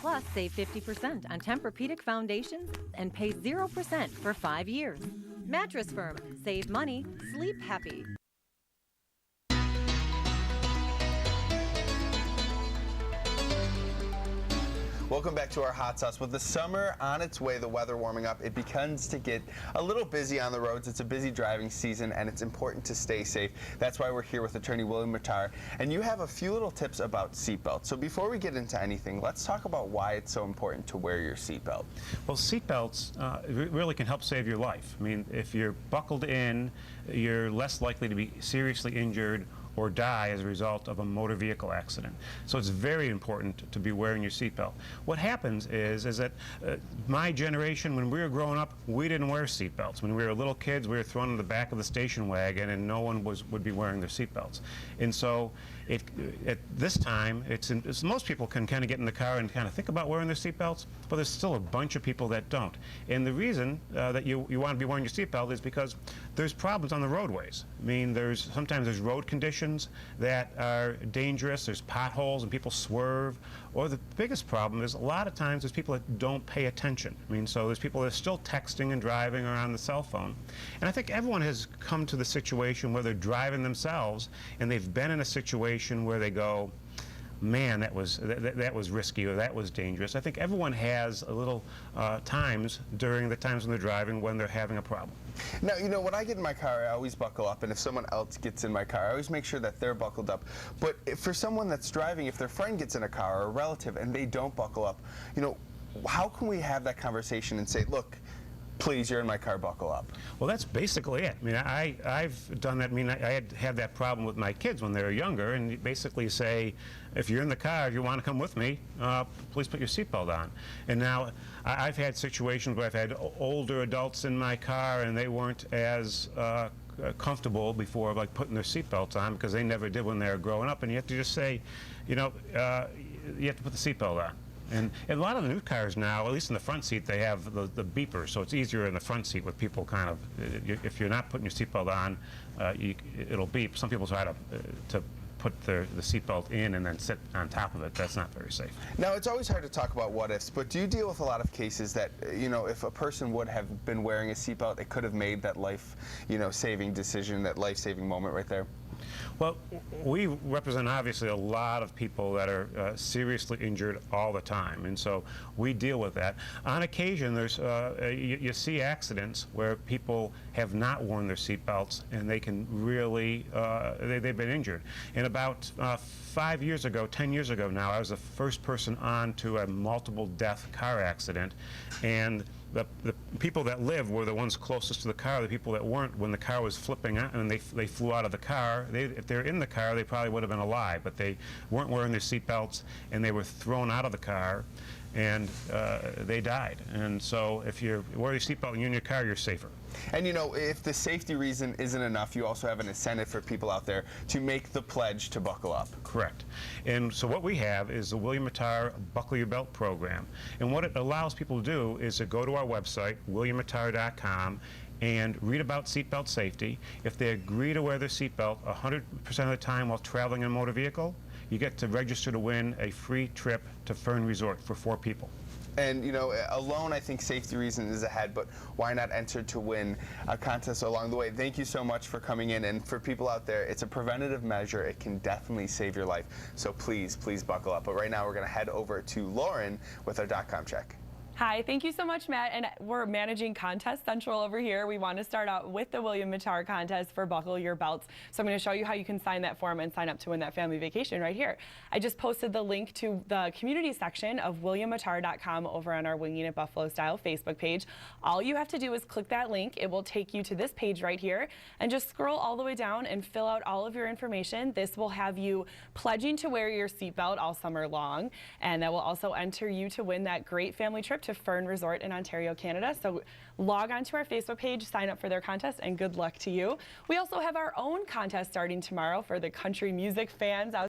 Plus, save 50% on Tempur-Pedic foundations and pay 0% for 5 years. Mattress Firm. Save money. Sleep happy. Welcome back to our Hot Sauce. With the summer on its way, the weather warming up, it begins to get a little busy on the roads. It's a busy driving season, and it's important to stay safe. That's why we're here with attorney William Mattar, and you have a few little tips about seatbelts. So before we get into anything, let's talk about why it's so important to wear your seatbelt. Well, seatbelts really can help save your life. I mean, if you're buckled in, you're less likely to be seriously injured or die as a result of a motor vehicle accident. So it's very important to be wearing your seatbelt. What happens is that my generation, when we were growing up, we didn't wear seatbelts. When we were little kids, we were thrown in the back of the station wagon and no one would be wearing their seatbelts. And so at this time, most people can kind of get in the car and kind of think about wearing their seatbelts, but there's still a bunch of people that don't. And the reason that you want to be wearing your seatbelt is because there's problems on the roadways. I mean, sometimes there's road conditions that are dangerous, there's potholes and people swerve, or the biggest problem is a lot of times there's people that don't pay attention. I mean, so there's people that are still texting and driving or on the cell phone. And I think everyone has come to the situation where they're driving themselves and they've been in a situation where they go, man, that was risky, or that was dangerous. I think everyone has a little times during the times when they're driving when they're having a problem. Now, you know, when I get in my car, I always buckle up, and if someone else gets in my car, I always make sure that they're buckled up. But for someone that's driving, if their friend gets in a car or a relative and they don't buckle up, you know, how can we have that conversation and say, look, please, you're in my car, buckle up? Well, that's basically it. I mean, I've done that. I mean, I had that problem with my kids when they were younger, and you basically say, if you're in the car, if you want to come with me, please put your seatbelt on. And now, I've had situations where I've had older adults in my car, and they weren't as comfortable before, like putting their seatbelts on, because they never did when they were growing up. And you have to just say, you know, you have to put the seatbelt on. And a lot of the new cars now, at least in the front seat, they have the beeper, so it's easier in the front seat with people kind of, if you're not putting your seatbelt on, it'll beep. Some people try to put the seatbelt in and then sit on top of it. That's not very safe. Now, it's always hard to talk about what ifs, but do you deal with a lot of cases that, you know, if a person would have been wearing a seatbelt, it could have made that life, you know, saving decision, that life-saving moment right there? Well, we represent obviously a lot of people that are seriously injured all the time, and so we deal with that. On occasion, there's you see accidents where people have not worn their seatbelts and they can really they've been injured. And about 5 years ago, 10 years ago now, I was the first person on to a multiple death car accident, and the people that lived were the ones closest to the car. The people that weren't, when the car was flipping out and they flew out of the car, if they're in the car, they probably would have been alive, but they weren't wearing their seatbelts and they were thrown out of the car and they died. And so if you wear your seatbelt and you're in your car, you're safer. And you know, if the safety reason isn't enough, you also have an incentive for people out there to make the pledge to buckle up. Correct. And so what we have is the William Mattar Buckle Your Belt program. And what it allows people to do is to go to our website, williammattar.com, and read about seatbelt safety. If they agree to wear their seatbelt 100% of the time while traveling in a motor vehicle, you get to register to win a free trip to Fern Resort for 4 people. And, you know, alone, I think safety reason is ahead, but why not enter to win a contest along the way? Thank you so much for coming in. And for people out there, it's a preventative measure. It can definitely save your life. So please, please buckle up. But right now, we're going to head over to Lauren with our .com check. Hi, thank you so much, Matt. And we're managing Contest Central over here. We want to start out with the William Mattar contest for Buckle Your Belts. So I'm going to show you how you can sign that form and sign up to win that family vacation right here. I just posted the link to the community section of williammattar.com over on our Winging It Buffalo Style Facebook page. All you have to do is click that link. It will take you to this page right here, and just scroll all the way down and fill out all of your information. This will have you pledging to wear your seatbelt all summer long, and that will also enter you to win that great family trip to Fern Resort in Ontario, Canada. So log on to our Facebook page, sign up for their contest, and good luck to you. We also have our own contest starting tomorrow for the country music fans out